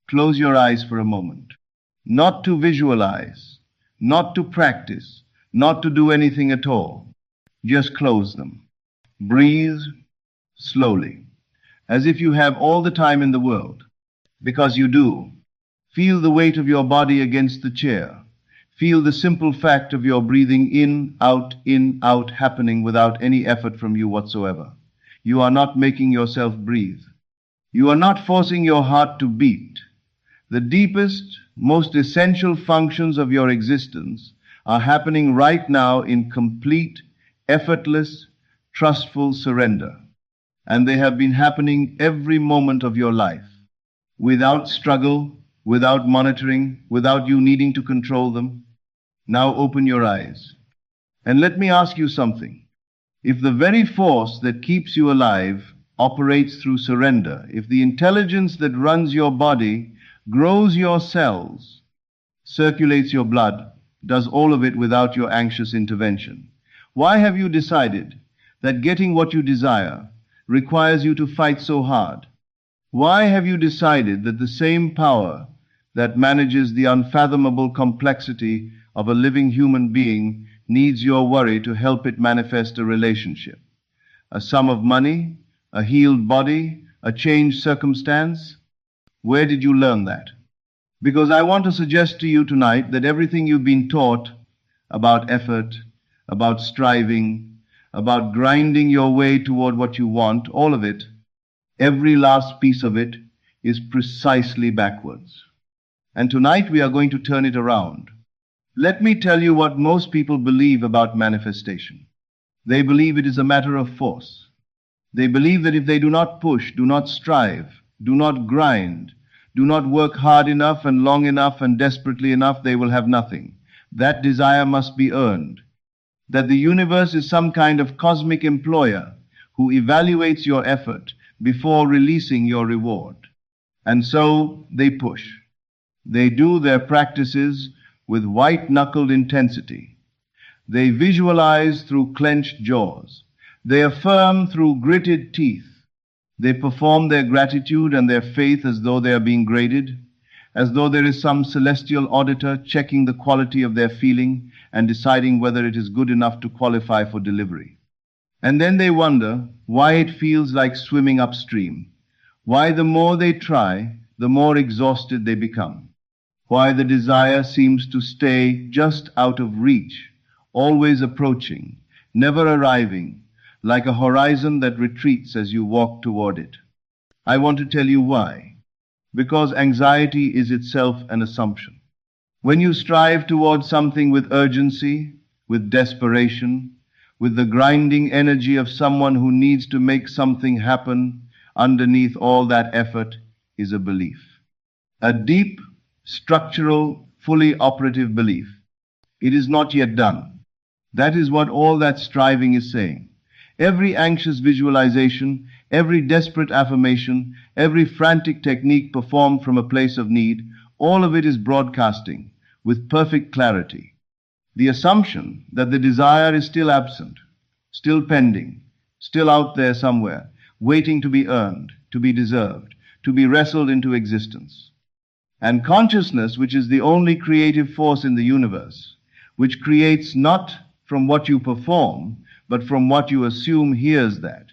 Close your eyes for a moment. Not to visualize, not to practice, not to do anything at all. Just close them. Breathe slowly, as if you have all the time in the world, because you do. Feel the weight of your body against the chair. Feel the simple fact of your breathing in, out happening without any effort from you whatsoever. You are not making yourself breathe. You are not forcing your heart to beat. The deepest, most essential functions of your existence are happening right now in complete, effortless, trustful surrender. And they have been happening every moment of your life, without struggle, without monitoring, without you needing to control them. Now open your eyes. And let me ask you something. If the very force that keeps you alive operates through surrender, if the intelligence that runs your body, grows your cells, circulates your blood, does all of it without your anxious intervention, why have you decided that getting what you desire requires you to fight so hard? Why have you decided that the same power that manages the unfathomable complexity of a living human being needs your worry to help it manifest a relationship, a sum of money, a healed body, a changed circumstance? Where did you learn that? Because I want to suggest to you tonight that everything you've been taught about effort, about striving, about grinding your way toward what you want, all of it, every last piece of it, is precisely backwards. And tonight we are going to turn it around. Let me tell you what most people believe about manifestation. They believe it is a matter of force. They believe that if they do not push, do not strive, do not grind, do not work hard enough and long enough and desperately enough, they will have nothing. That desire must be earned. That the universe is some kind of cosmic employer who evaluates your effort before releasing your reward. And so they push. They do their practices with white-knuckled intensity. They visualize through clenched jaws. They affirm through gritted teeth. They perform their gratitude and their faith as though they are being graded, as though there is some celestial auditor checking the quality of their feeling and deciding whether it is good enough to qualify for delivery. And then they wonder why it feels like swimming upstream, why the more they try, the more exhausted they become, why the desire seems to stay just out of reach, always approaching, never arriving, like a horizon that retreats as you walk toward it. I want to tell you why. Because anxiety is itself an assumption. When you strive toward something with urgency, with desperation, with the grinding energy of someone who needs to make something happen, underneath all that effort is a belief. A deep, structural, fully operative belief. It is not yet done. That is what all that striving is saying. Every anxious visualization, every desperate affirmation, every frantic technique performed from a place of need, all of it is broadcasting with perfect clarity the assumption that the desire is still absent, still pending, still out there somewhere, waiting to be earned, to be deserved, to be wrestled into existence. And consciousness, which is the only creative force in the universe, which creates not from what you perform, but from what you assume, hears that,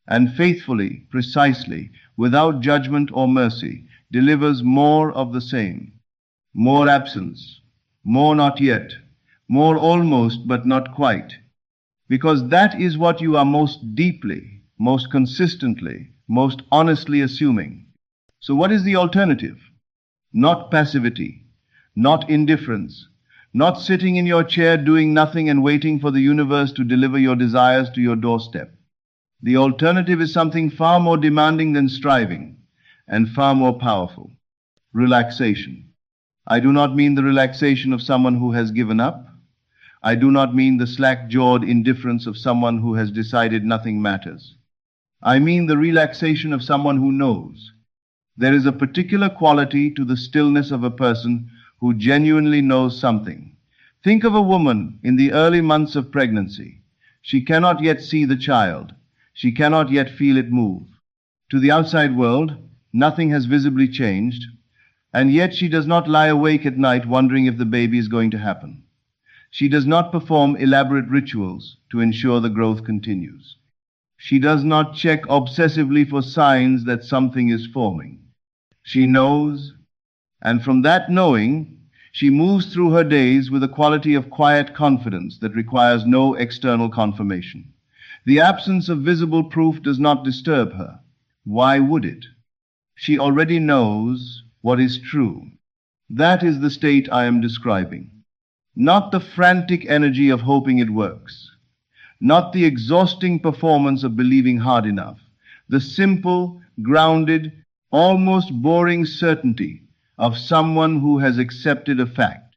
and faithfully, precisely, without judgment or mercy, delivers more of the same. More absence, more not yet, more almost but not quite. Because that is what you are most deeply, most consistently, most honestly assuming. So what is the alternative? Not passivity, not indifference, not sitting in your chair doing nothing and waiting for the universe to deliver your desires to your doorstep. The alternative is something far more demanding than striving and far more powerful. Relaxation. I do not mean the relaxation of someone who has given up. I do not mean the slack-jawed indifference of someone who has decided nothing matters. I mean the relaxation of someone who knows. There is a particular quality to the stillness of a person who genuinely knows something. Think of a woman in the early months of pregnancy. She cannot yet see the child. She cannot yet feel it move. To the outside world, nothing has visibly changed. And yet she does not lie awake at night wondering if the baby is going to happen. She does not perform elaborate rituals to ensure the growth continues. She does not check obsessively for signs that something is forming. She knows, and from that knowing, she moves through her days with a quality of quiet confidence that requires no external confirmation. The absence of visible proof does not disturb her. Why would it? She already knows what is true. That is the state I am describing. Not the frantic energy of hoping it works. Not the exhausting performance of believing hard enough. The simple, grounded, almost boring certainty of someone who has accepted a fact.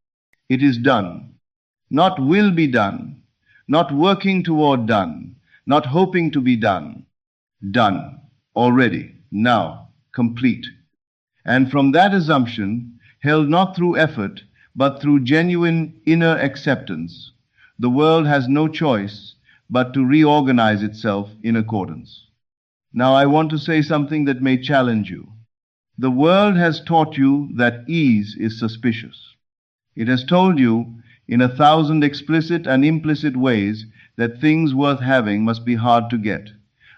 It is done. Not will be done. Not working toward done. Not hoping to be done. Done. Already. Now. Complete. And from that assumption, held not through effort, but through genuine inner acceptance, the world has no choice but to reorganize itself in accordance. Now I want to say something that may challenge you. The world has taught you that ease is suspicious. It has told you in 1,000 explicit and implicit ways that things worth having must be hard to get.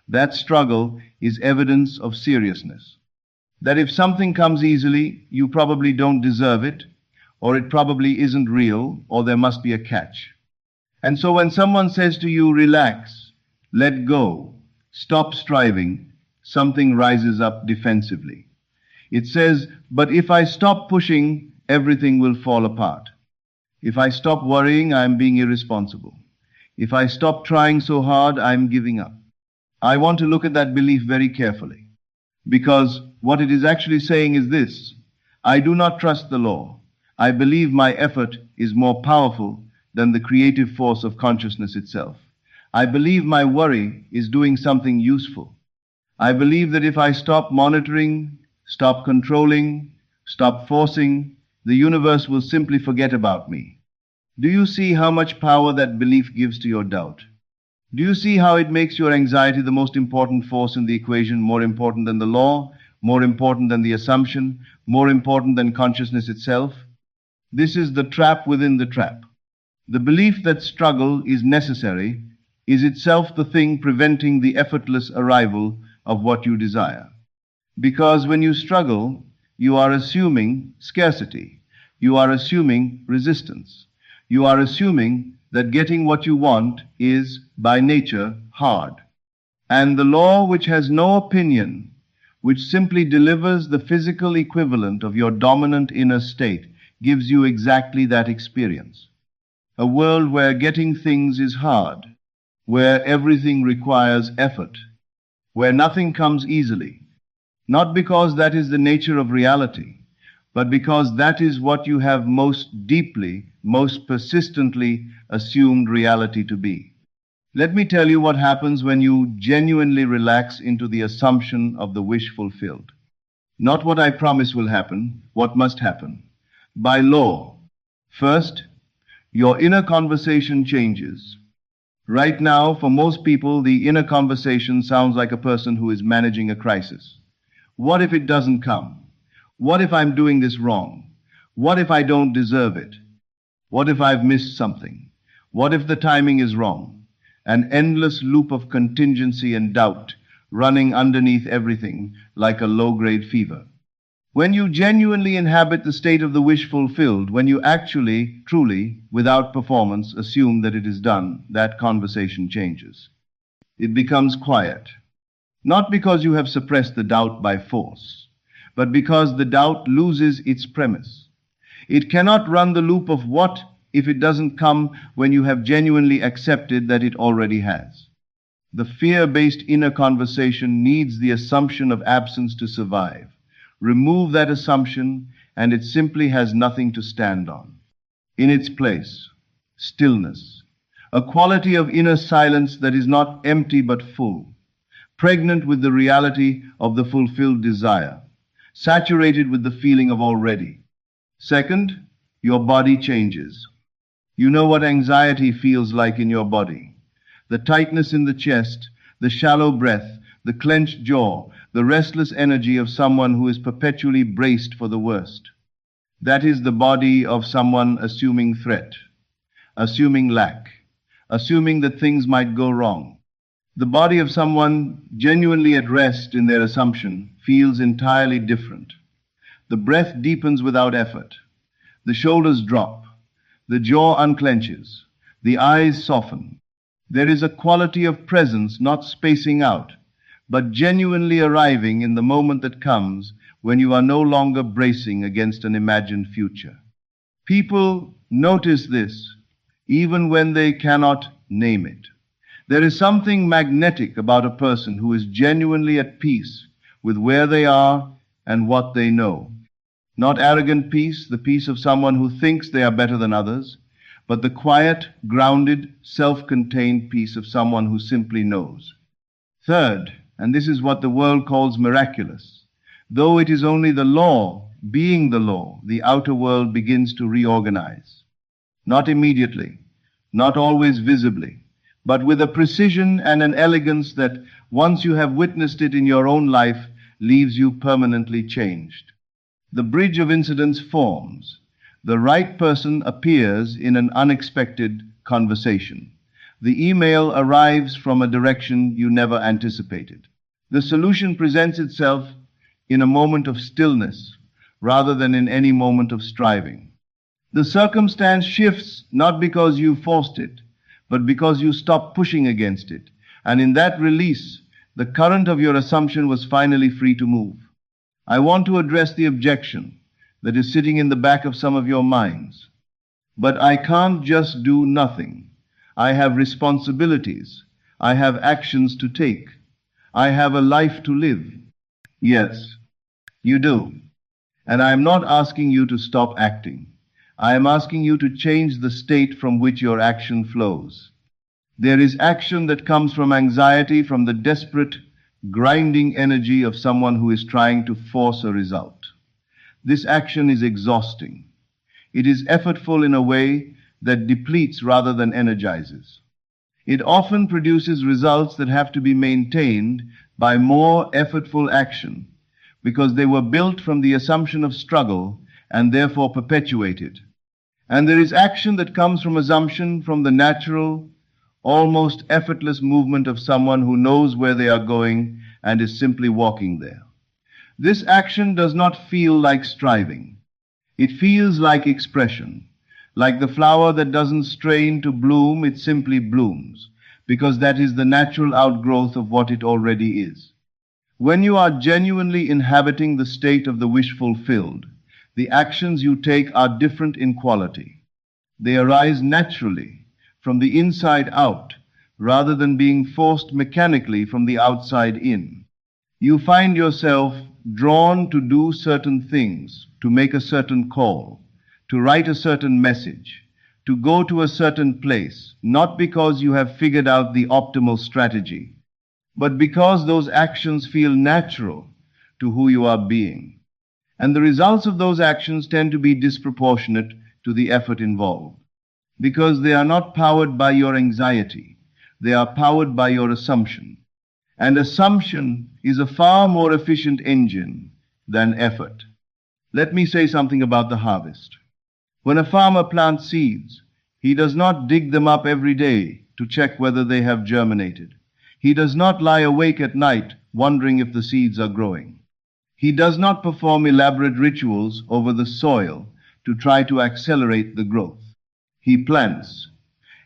That struggle is evidence of seriousness. That if something comes easily, you probably don't deserve it, or it probably isn't real, or there must be a catch. And so when someone says to you, relax, let go, stop striving, something rises up defensively. It says, but if I stop pushing, everything will fall apart. If I stop worrying, I'm being irresponsible. If I stop trying so hard, I'm giving up. I want to look at that belief very carefully, because what it is actually saying is this: I do not trust the law. I believe my effort is more powerful than the creative force of consciousness itself. I believe my worry is doing something useful. I believe that if I stop monitoring, stop controlling, stop forcing, the universe will simply forget about me. Do you see how much power that belief gives to your doubt? Do you see how it makes your anxiety the most important force in the equation, more important than the law, more important than the assumption, more important than consciousness itself? This is the trap within the trap. The belief that struggle is necessary is itself the thing preventing the effortless arrival of what you desire. Because when you struggle, you are assuming scarcity. You are assuming resistance. You are assuming that getting what you want is, by nature, hard. And the law, which has no opinion, which simply delivers the physical equivalent of your dominant inner state, gives you exactly that experience. A world where getting things is hard, where everything requires effort, where nothing comes easily, not because that is the nature of reality, but because that is what you have most deeply, most persistently assumed reality to be. Let me tell you what happens when you genuinely relax into the assumption of the wish fulfilled. Not what I promise will happen, what must happen. By law. First, your inner conversation changes. Right now, for most people, the inner conversation sounds like a person who is managing a crisis. What if it doesn't come? What if I'm doing this wrong? What if I don't deserve it? What if I've missed something? What if the timing is wrong? An endless loop of contingency and doubt running underneath everything like a low-grade fever. When you genuinely inhabit the state of the wish fulfilled, when you actually, truly, without performance, assume that it is done, that conversation changes. It becomes quiet. Not because you have suppressed the doubt by force, but because the doubt loses its premise. It cannot run the loop of what if it doesn't come when you have genuinely accepted that it already has. The fear-based inner conversation needs the assumption of absence to survive. Remove that assumption, and it simply has nothing to stand on. In its place, stillness, a quality of inner silence that is not empty but full, pregnant with the reality of the fulfilled desire, saturated with the feeling of already. Second, your body changes. You know what anxiety feels like in your body. The tightness in the chest, the shallow breath, the clenched jaw, the restless energy of someone who is perpetually braced for the worst. That is the body of someone assuming threat, assuming lack, assuming that things might go wrong. The body of someone genuinely at rest in their assumption feels entirely different. The breath deepens without effort. The shoulders drop. The jaw unclenches. The eyes soften. There is a quality of presence not spacing out, but genuinely arriving in the moment that comes when you are no longer bracing against an imagined future. People notice this even when they cannot name it. There is something magnetic about a person who is genuinely at peace with where they are and what they know. Not arrogant peace, the peace of someone who thinks they are better than others, but the quiet, grounded, self-contained peace of someone who simply knows. Third, and this is what the world calls miraculous, though it is only the law, being the law, the outer world begins to reorganize. Not immediately, not always visibly, but with a precision and an elegance that, once you have witnessed it in your own life, leaves you permanently changed. The bridge of incidents forms. The right person appears in an unexpected conversation. The email arrives from a direction you never anticipated. The solution presents itself in a moment of stillness rather than in any moment of striving. The circumstance shifts not because you forced it, but because you stopped pushing against it. And in that release, the current of your assumption was finally free to move. I want to address the objection that is sitting in the back of some of your minds. But I can't just do nothing. I have responsibilities. I have actions to take. I have a life to live. Yes, you do. And I am not asking you to stop acting. I am asking you to change the state from which your action flows. There is action that comes from anxiety, from the desperate, grinding energy of someone who is trying to force a result. This action is exhausting. It is effortful in a way that depletes rather than energizes. It often produces results that have to be maintained by more effortful action because they were built from the assumption of struggle and therefore perpetuated. And there is action that comes from assumption, from the natural, almost effortless movement of someone who knows where they are going and is simply walking there. This action does not feel like striving. It feels like expression. Like the flower that doesn't strain to bloom, it simply blooms, because that is the natural outgrowth of what it already is. When you are genuinely inhabiting the state of the wish fulfilled, the actions you take are different in quality. They arise naturally, from the inside out, rather than being forced mechanically from the outside in. You find yourself drawn to do certain things, to make a certain call, to write a certain message, to go to a certain place, not because you have figured out the optimal strategy, but because those actions feel natural to who you are being. And the results of those actions tend to be disproportionate to the effort involved, because they are not powered by your anxiety, they are powered by your assumption. And assumption is a far more efficient engine than effort. Let me say something about the harvest. When a farmer plants seeds, he does not dig them up every day to check whether they have germinated. He does not lie awake at night wondering if the seeds are growing. He does not perform elaborate rituals over the soil to try to accelerate the growth. He plants,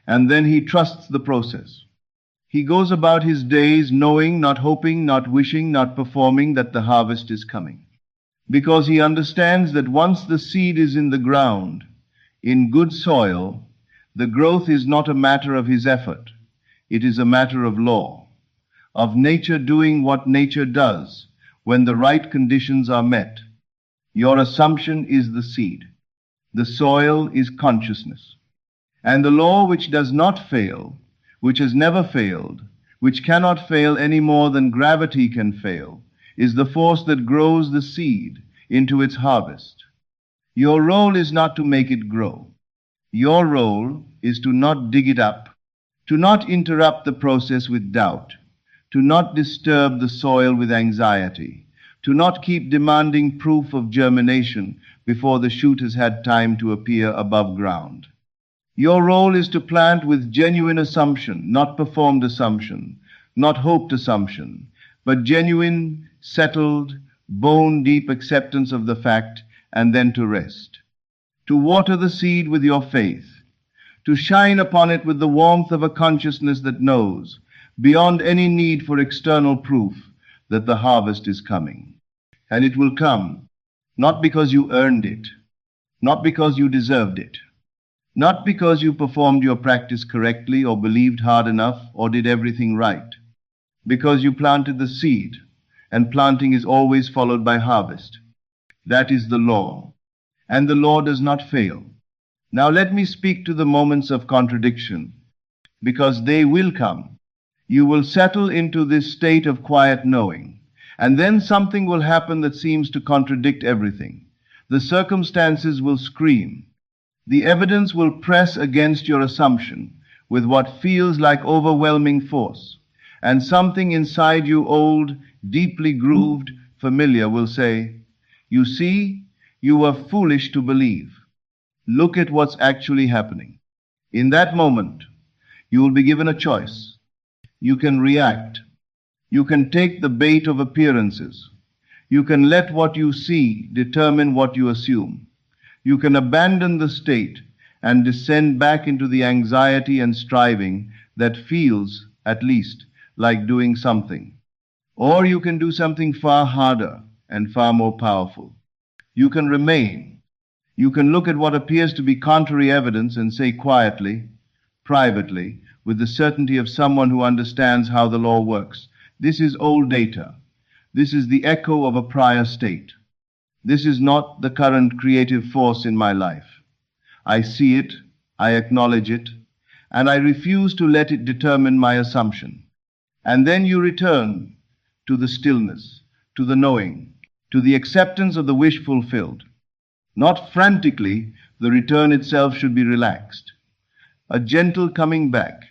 and then he trusts the process. He goes about his days knowing, not hoping, not wishing, not performing that the harvest is coming. Because he understands that once the seed is in the ground, in good soil, the growth is not a matter of his effort. It is a matter of law, of nature doing what nature does when the right conditions are met. Your assumption is the seed. The soil is consciousness. And the law which does not fail, which has never failed, which cannot fail any more than gravity can fail, is the force that grows the seed into its harvest. Your role is not to make it grow. Your role is to not dig it up, to not interrupt the process with doubt, to not disturb the soil with anxiety, to not keep demanding proof of germination, before the shoot has had time to appear above ground. Your role is to plant with genuine assumption, not performed assumption, not hoped assumption, but genuine, settled, bone-deep acceptance of the fact, and then to rest. To water the seed with your faith, to shine upon it with the warmth of a consciousness that knows, beyond any need for external proof, that the harvest is coming. And it will come, not because you earned it, not because you deserved it, not because you performed your practice correctly or believed hard enough or did everything right, because you planted the seed, and planting is always followed by harvest. That is the law, and the law does not fail. Now let me speak to the moments of contradiction, because they will come. You will settle into this state of quiet knowing, and then something will happen that seems to contradict everything. The circumstances will scream. The evidence will press against your assumption with what feels like overwhelming force, and something inside you, old, deeply grooved, familiar, will say, "You see, you were foolish to believe. Look at what's actually happening." In that moment, you will be given a choice. You can react. You can take the bait of appearances. You can let what you see determine what you assume. You can abandon the state and descend back into the anxiety and striving that feels, at least, like doing something. Or you can do something far harder and far more powerful. You can remain. You can look at what appears to be contrary evidence and say quietly, privately, with the certainty of someone who understands how the law works, "This is old data. This is the echo of a prior state. This is not the current creative force in my life. I see it, I acknowledge it, and I refuse to let it determine my assumption." And then you return to the stillness, to the knowing, to the acceptance of the wish fulfilled. Not frantically, the return itself should be relaxed. A gentle coming back,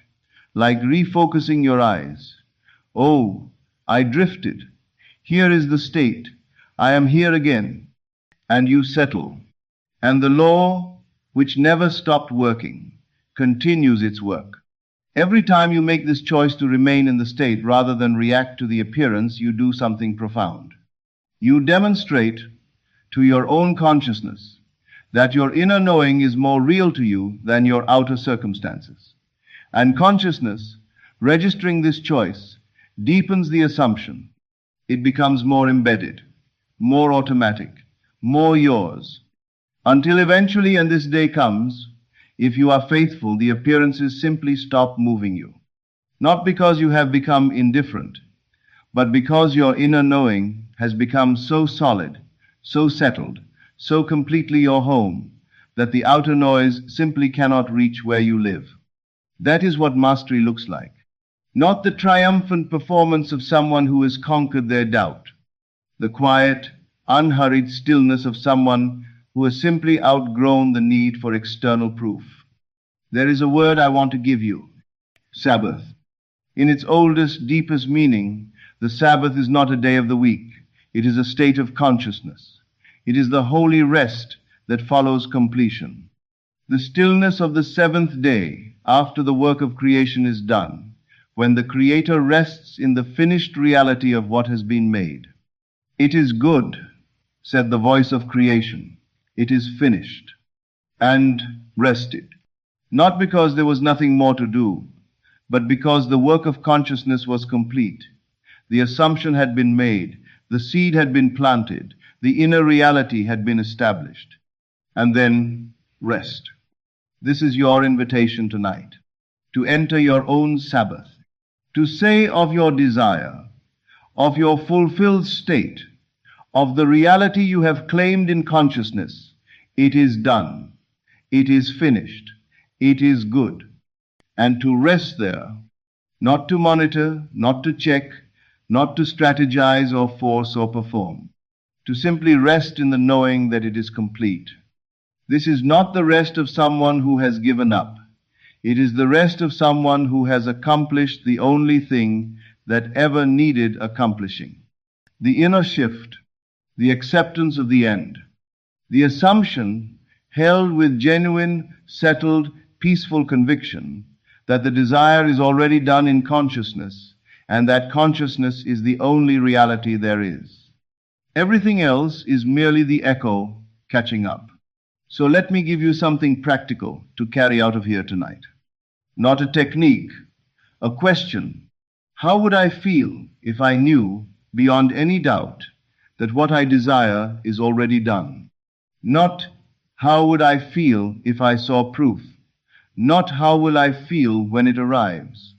like refocusing your eyes. "Oh, I drifted. Here is the state. I am here again." And you settle. And the law, which never stopped working, continues its work. Every time you make this choice to remain in the state rather than react to the appearance, you do something profound. You demonstrate to your own consciousness that your inner knowing is more real to you than your outer circumstances. And consciousness, registering this choice, deepens the assumption. It becomes more embedded, more automatic, more yours, until eventually, and this day comes, if you are faithful, the appearances simply stop moving you. Not because you have become indifferent, but because your inner knowing has become so solid, so settled, so completely your home, that the outer noise simply cannot reach where you live. That is what mastery looks like. Not the triumphant performance of someone who has conquered their doubt. The quiet, unhurried stillness of someone who has simply outgrown the need for external proof. There is a word I want to give you: Sabbath. In its oldest, deepest meaning, the Sabbath is not a day of the week. It is a state of consciousness. It is the holy rest that follows completion. The stillness of the seventh day after the work of creation is done, when the Creator rests in the finished reality of what has been made. "It is good," said the voice of creation. "It is finished," and rested. Not because there was nothing more to do, but because the work of consciousness was complete. The assumption had been made, the seed had been planted, the inner reality had been established. And then rest. This is your invitation tonight, to enter your own Sabbath, to say of your desire, of your fulfilled state, of the reality you have claimed in consciousness, "It is done, it is finished, it is good," and to rest there, not to monitor, not to check, not to strategize or force or perform, to simply rest in the knowing that it is complete. This is not the rest of someone who has given up. It is the rest of someone who has accomplished the only thing that ever needed accomplishing. The inner shift, the acceptance of the end, The assumption, held with genuine, settled, peaceful conviction, that the desire is already done in consciousness, and that consciousness is the only reality there is. Everything else is merely the echo catching up. So let me give you something practical to carry out of here tonight. Not a technique, a question. How would I feel if I knew, beyond any doubt, that what I desire is already done? Not how would I feel if I saw proof? Not how will I feel when it arrives?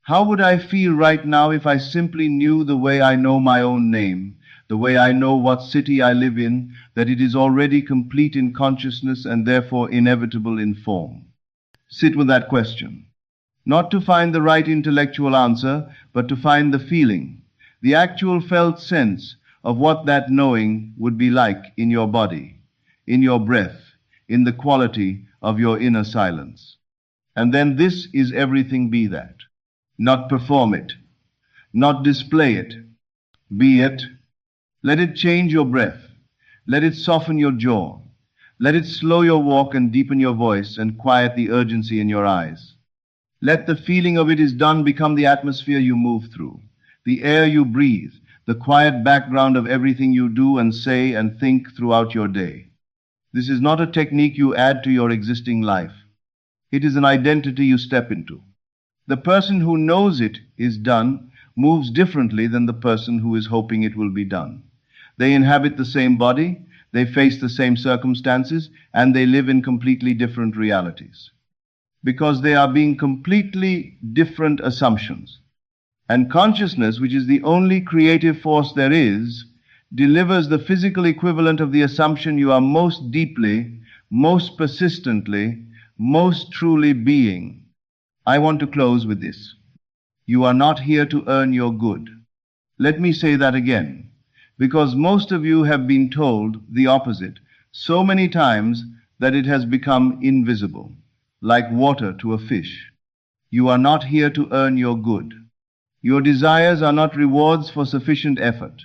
How would I feel right now if I simply knew the way I know my own name, the way I know what city I live in, that it is already complete in consciousness and therefore inevitable in form? Sit with that question. Not to find the right intellectual answer, but to find the feeling, the actual felt sense of what that knowing would be like in your body, in your breath, in the quality of your inner silence. And then this is everything be that. Not perform it, not display it. Be it. Let it change your breath. Let it soften your jaw. Let it slow your walk and deepen your voice and quiet the urgency in your eyes. Let the feeling of it is done become the atmosphere you move through, the air you breathe, the quiet background of everything you do and say and think throughout your day. This is not a technique you add to your existing life. It is an identity you step into. The person who knows it is done moves differently than the person who is hoping it will be done. They inhabit the same body, they face the same circumstances, and they live in completely different realities. Because they are being completely different assumptions. And consciousness, which is the only creative force there is, delivers the physical equivalent of the assumption you are most deeply, most persistently, most truly being. I want to close with this. You are not here to earn your good. Let me say that again, because most of you have been told the opposite so many times that it has become invisible, like water to a fish. You are not here to earn your good. Your desires are not rewards for sufficient effort.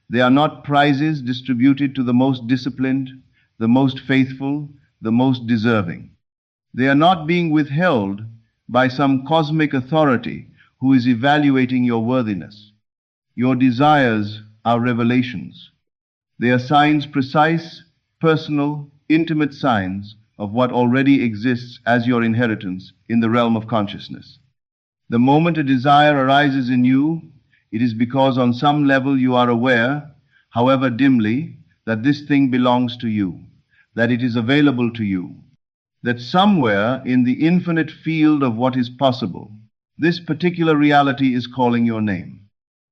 They are not prizes distributed to the most disciplined, the most faithful, the most deserving. They are not being withheld by some cosmic authority who is evaluating your worthiness. Your desires are revelations. They are signs, precise, personal, intimate signs of what already exists as your inheritance in the realm of consciousness. The moment a desire arises in you, it is because on some level you are aware, however dimly, that this thing belongs to you, that it is available to you, that somewhere in the infinite field of what is possible, this particular reality is calling your name.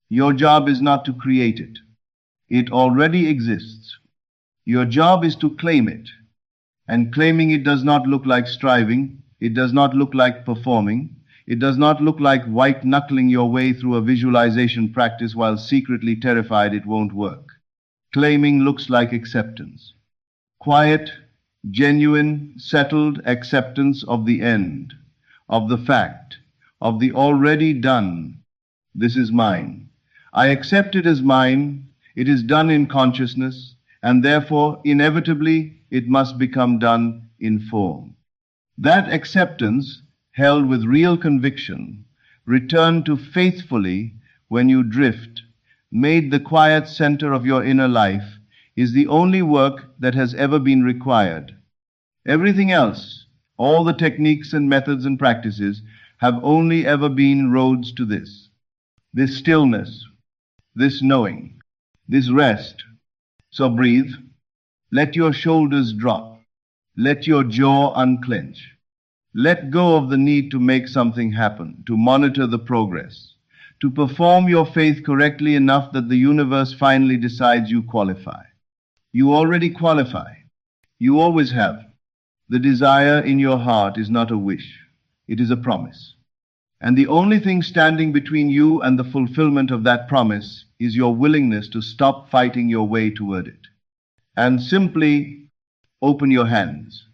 Your job is not to create it. It already exists. Your job is to claim it. And claiming it does not look like striving. It does not look like performing. It does not look like white-knuckling your way through a visualization practice while secretly terrified it won't work. Claiming looks like acceptance. Quiet, genuine, settled acceptance of the end, of the fact, of the already done. This is mine. I accept it as mine. It is done in consciousness, and therefore, inevitably, it must become done in form. That acceptance, held with real conviction, returned to faithfully when you drift, made the quiet center of your inner life, is the only work that has ever been required. Everything else, all the techniques and methods and practices, have only ever been roads to this. This stillness, this knowing, this rest. So breathe. Let your shoulders drop. Let your jaw unclench. Let go of the need to make something happen, to monitor the progress, to perform your faith correctly enough that the universe finally decides you qualify. You already qualify. You always have. The desire in your heart is not a wish. It is a promise. And the only thing standing between you and the fulfillment of that promise is your willingness to stop fighting your way toward it and simply open your hands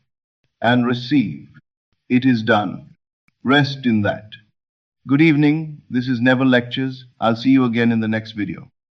and receive. It is done. Rest in that. Good evening. This is Neville Lectures. I'll see you again in the next video.